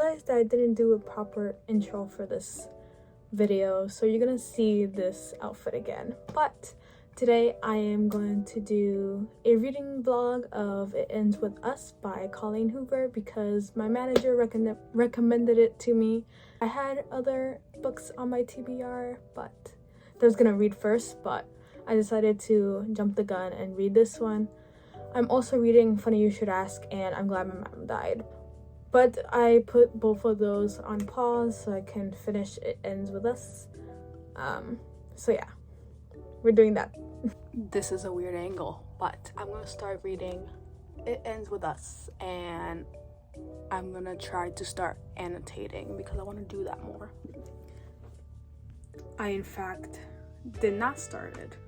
realized that I didn't do a proper intro for this video, so you're gonna see this outfit again. But today I am going to do a reading vlog of It Ends With Us by Colleen Hoover because my manager recommended it to me. I had other books on my TBR, but I was gonna read first, but I decided to jump the gun and read this one. I'm also reading Funny You Should Ask and I'm Glad My Mom Died. But I put both of those on pause so I can finish It Ends With Us. So yeah, we're doing that. This is a weird angle, but I'm gonna start reading It Ends With Us and I'm gonna try to start annotating because I want to do that more. I in fact did not start it.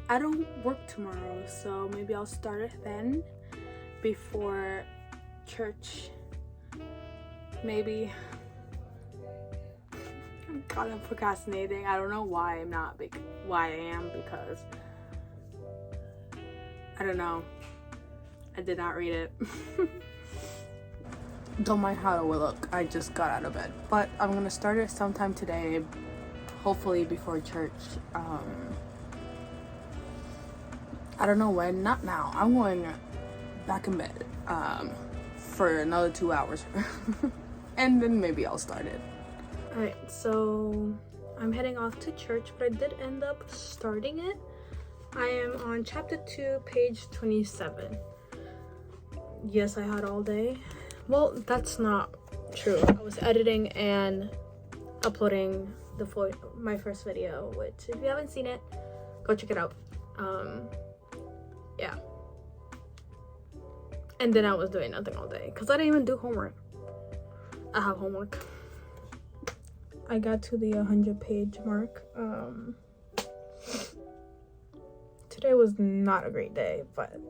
I don't work tomorrow, so maybe I'll start it then before church. Maybe. God, I'm procrastinating. I don't know why I'm not, why I am, because I don't know. I did not read it. Don't mind how it will look. I just got out of bed. But I'm gonna start it sometime today, hopefully before church. I don't know when, not now. I'm going back in bed for another 2 hours. And then maybe I'll start it. Alright, so I'm heading off to church, but I did end up starting it. I am on chapter 2, page 27. Yes, I had all day. Well, that's not true. I was editing and uploading my first video, which if you haven't seen it, go check it out. Yeah. And then I was doing nothing all day because I didn't even do homework. I have homework. I got to the 100-page mark. Today was not a great day, but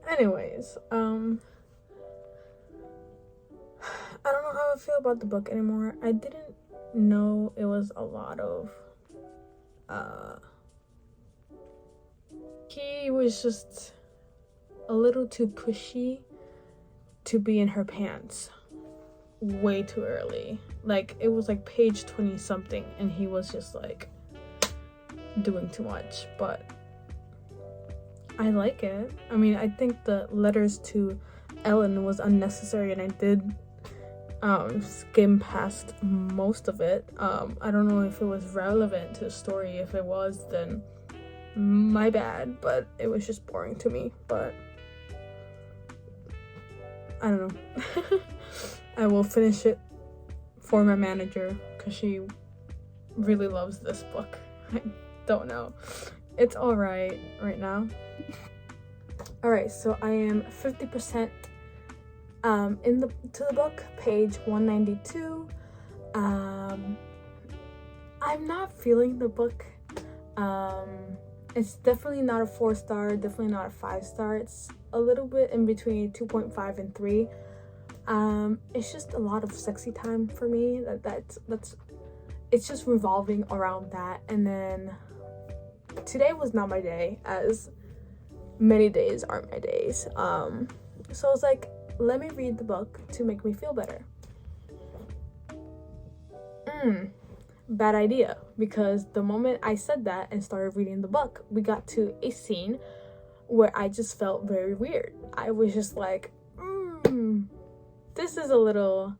anyways, I don't know how I feel about the book anymore. I didn't know it was a lot of he was just a little too pushy to be in her pants way too early. Like, it was like page 20 something and he was just like doing too much, but I like it. I mean, I think the letters to Ellen was unnecessary and I did skim past most of it. I don't know if it was relevant to the story. If it was, then my bad, but it was just boring to me. But I don't know. I will finish it for my manager because she really loves this book. I don't know. It's alright right now. Alright, so I am 50% to the book, page 192. I'm not feeling the book. It's definitely not a 4-star, definitely not a 5-star. It's a little bit in between 2.5 and 3. It's just a lot of sexy time for me. It's just revolving around that. And then today was not my day, as many days aren't my days. So I was like, let me read the book to make me feel better. Bad idea, because the moment I said that and started reading the book, we got to a scene where I just felt very weird. I was just like, this is a little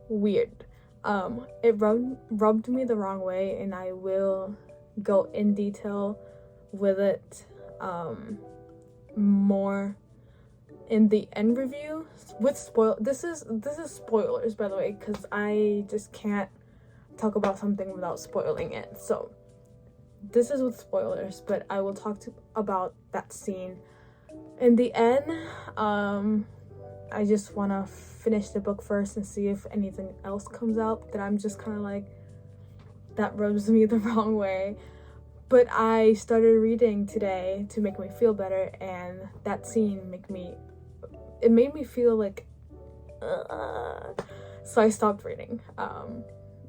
weird. It rubbed me the wrong way, and I will go in detail with it more in the end review with this is spoilers, by the way, because I just can't talk about something without spoiling it. So this is with spoilers, but I will talk about that scene in the end. I just want to finish the book first and see if anything else comes out that I'm just kind of like, that rubs me the wrong way. But I started reading today to make me feel better, and that scene made me feel like so I stopped reading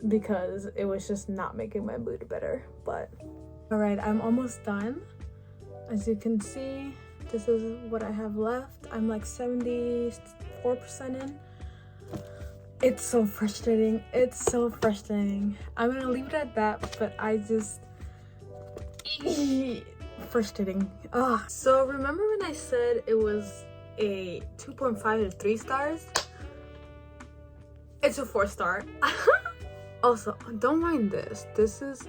because it was just not making my mood better. But all right, I'm almost done. As you can see, This is what I have left. I'm like 74% in. It's so frustrating. It's so frustrating. I'm gonna leave it at that, but I just frustrating. Ugh. So remember when I said it was a 2.5 to 3 stars? It's a 4 star. Also, don't mind this. This is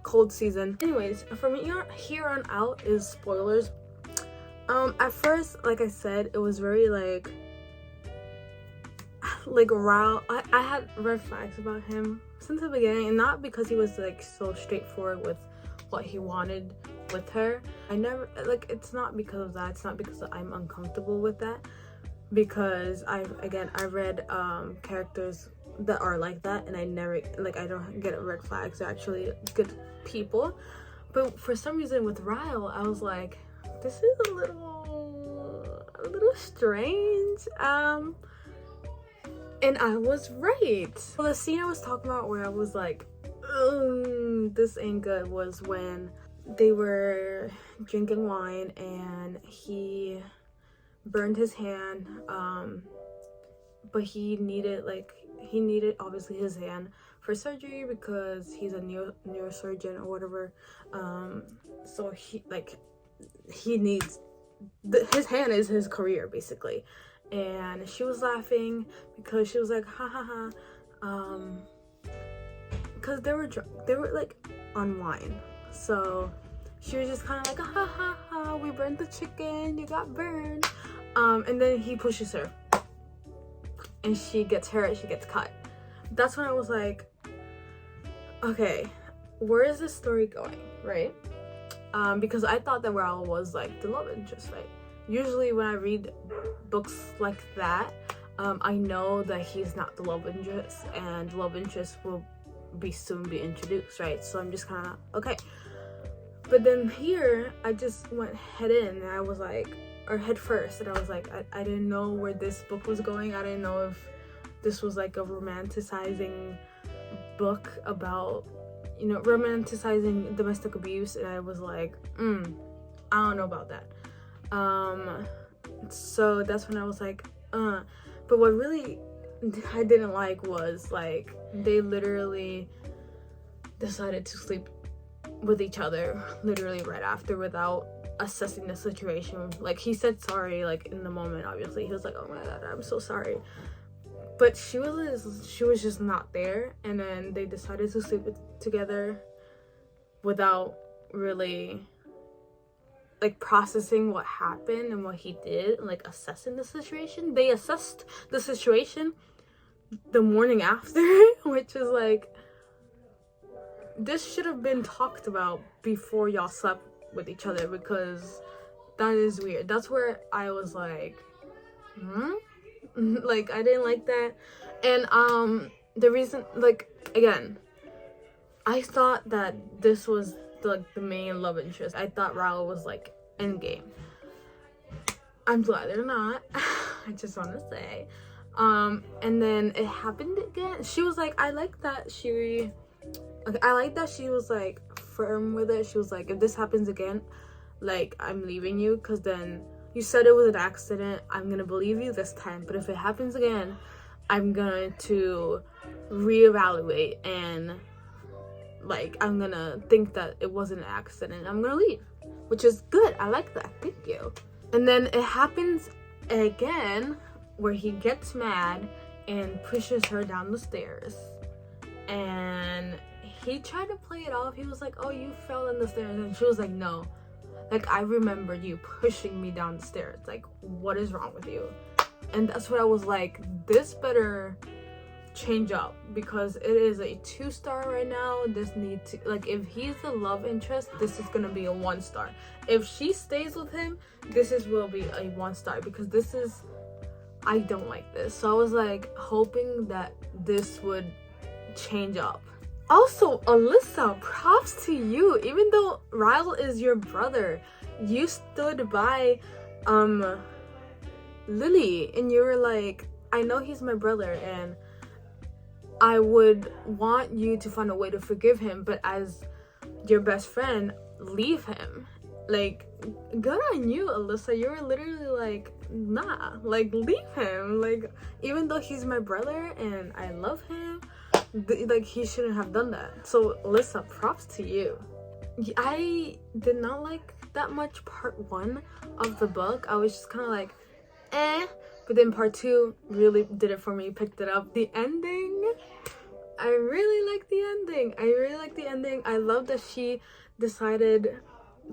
cold season. Anyways, from here on out is spoilers. At first, like I said, it was very like Rao. I had red flags about him since the beginning, and not because he was like so straightforward with what he wanted with her. I never like, it's not because of that. It's not because I'm uncomfortable with that, because I read characters that are like that, and I never like, I don't get red flags. They're actually good people. But for some reason with Ryle, I was like, this is a little strange. And I was right. Well, the scene I was talking about where I was like, this ain't good, was when they were drinking wine and he burned his hand, but he needed obviously his hand for surgery because he's a neurosurgeon or whatever. So he needs his hand is his career basically. And she was laughing because she was like, ha ha ha, because they were like on wine, so she was just kind of like, ha ha ha, we burned the chicken, you got burned. And then he pushes her and she gets hurt, she gets cut. That's when I was like, okay, where is this story going, right? Because I thought that Raul was like the love interest, right? Usually when I read books like that, I know that he's not the love interest, and love interest will soon be introduced, right? So I'm just kind of okay. But then here, I just went head in, and I was like, or head first, and I was like, I didn't know where this book was going. I didn't know if this was like a romanticizing book about, you know, romanticizing domestic abuse, and I was like, I don't know about that. So that's when I was like, but what really I didn't like was like, they literally decided to sleep with each other literally right after without assessing the situation. Like, he said sorry like in the moment, obviously he was like, oh my god, I'm so sorry, but she was just not there. And then they decided to sleep together without really like processing what happened and what he did, and like assessing the situation. They assessed the situation the morning after, which is like, this should have been talked about before y'all slept with each other, because that is weird. That's where I was like, like, I didn't like that. And the reason, like, again, I thought that this was the main love interest. I thought Raul was like endgame. I'm glad they're not. I just want to say. And then it happened again. She was like, I like that she was like firm with it. She was like, if this happens again, like, I'm leaving you, because then you said it was an accident. I'm gonna believe you this time, but if it happens again, I'm going to reevaluate, and like, I'm gonna think that it wasn't an accident. I'm gonna leave, which is good. I like that. Thank you. And then it happens again where he gets mad and pushes her down the stairs, and he tried to play it off. He was like, oh, you fell in the stairs, and she was like, no, like, I remember you pushing me down the stairs. Like, what is wrong with you? And that's what I was like, this better change up, because it is a 2-star right now. This needs to, like, if he's the love interest, this is gonna be a 1-star. If she stays with him, will be a 1-star, because this is, I don't like this. So I was like hoping that this would change up. Also, Alyssa, props to you. Even though Ryle is your brother, you stood by Lily, and you were like, I know he's my brother, and I would want you to find a way to forgive him, but as your best friend, leave him. Like, good on you, Alyssa. You were literally like, nah, like, leave him. Like, even though he's my brother and I love him, like, he shouldn't have done that. So, Alyssa, props to you. I did not like that much part 1 of the book. I was just kind of like, eh. But then part 2 really did it for me, picked it up. The ending, I really like the ending. I really like the ending. I love that she decided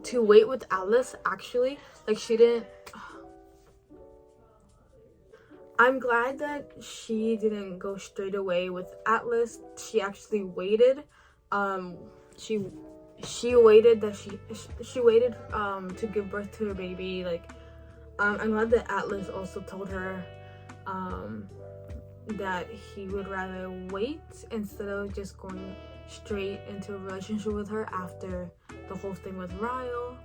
to wait with Alice, actually. Like, she didn't... I'm glad that she didn't go straight away with Atlas. She actually waited. She waited that she waited to give birth to her baby. Like, I'm glad that Atlas also told her that he would rather wait instead of just going straight into a relationship with her after the whole thing with Ryle.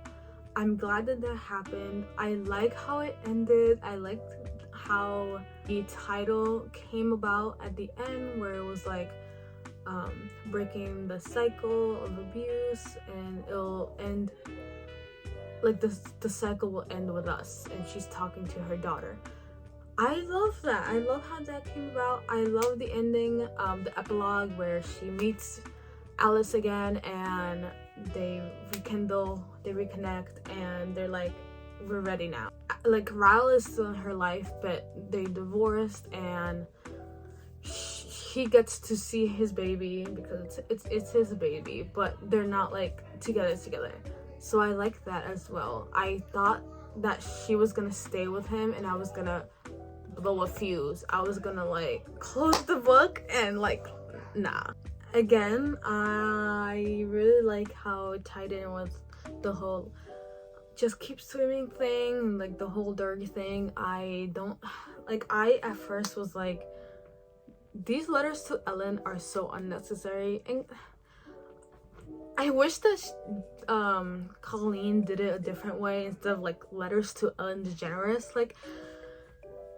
I'm glad that that happened. I like how it ended. I liked how the title came about at the end, where it was like breaking the cycle of abuse, and it'll end like the cycle will end with us, and she's talking to her daughter. I love that. I love how that came about. I love the ending, the epilogue where she meets Alice again and they rekindle, they reconnect, and they're like, we're ready now. Like, Ryle is still in her life, but they divorced, and he gets to see his baby because it's his baby, but they're not like together. So I like that as well. I thought that she was gonna stay with him and I was gonna blow a fuse. I was gonna like close the book and like, nah. Again, I really like how it tied in with the whole just keep swimming thing, like the whole Dirk thing. I at first was like, these letters to Ellen are so unnecessary, and I wish that Colleen did it a different way instead of like letters to Ellen DeGeneres. Like,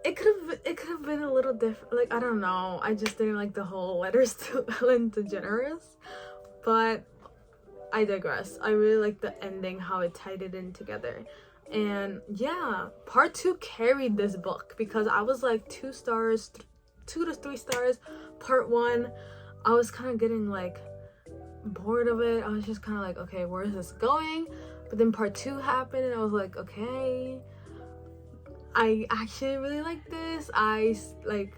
it could have been a little different. Like, I don't know. I just didn't like the whole letters to Ellen DeGeneres. But I digress. I really like the ending, how it tied it in together. And yeah, part 2 carried this book because I was like 2 stars, 2 to 3 stars. Part 1, I was kind of getting like bored of it. I was just kind of like, okay, where is this going? But then part 2 happened and I was like, okay, I actually really like this. I like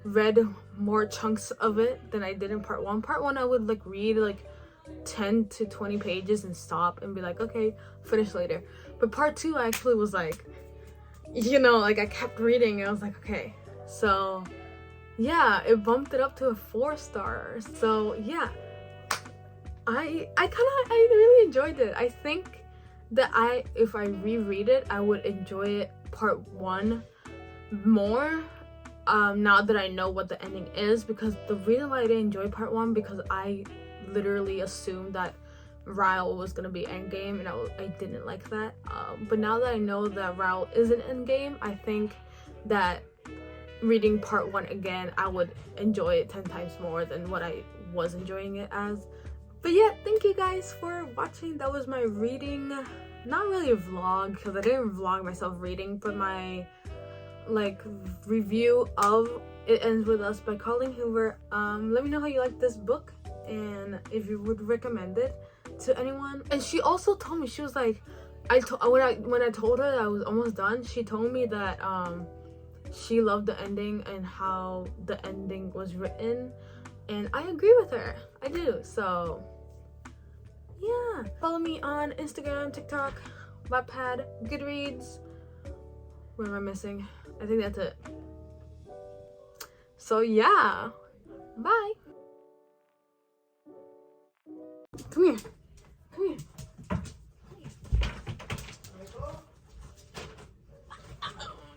read more chunks of it than I did in part 1. Part 1 I would like read like 10 to 20 pages and stop and be like, okay, finish later. But part 2 I actually was like, you know, like I kept reading and I was like, okay. So yeah, it bumped it up to a 4 star. So yeah, I really enjoyed it. I think that if I reread it, I would enjoy it part 1 more, now that I know what the ending is, because the reason why I didn't enjoy part 1 because I literally assumed that Ryle was gonna be endgame, and I didn't like that. But now that I know that Ryle isn't endgame, I think that reading part 1 again, I would enjoy it 10 times more than what I was enjoying it as. But yeah, thank you guys for watching. That was my reading, not really a vlog because I didn't vlog myself reading, but my like review of It Ends With Us by Colleen Hoover. Let me know how you like this book and if you would recommend it to anyone. And she also told me, she was like, when I told her that I was almost done, she told me that she loved the ending and how the ending was written, and I agree with her. I do. So yeah, follow me on Instagram, TikTok, Wattpad, Goodreads. What am I missing? I think that's it. So yeah, bye. Come here. Come here.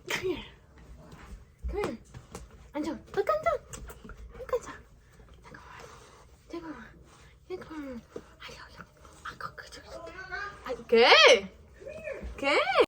Come here. Come here. Angel, look, Angel. Look, Angel. Take over. Take over. ¿Qué?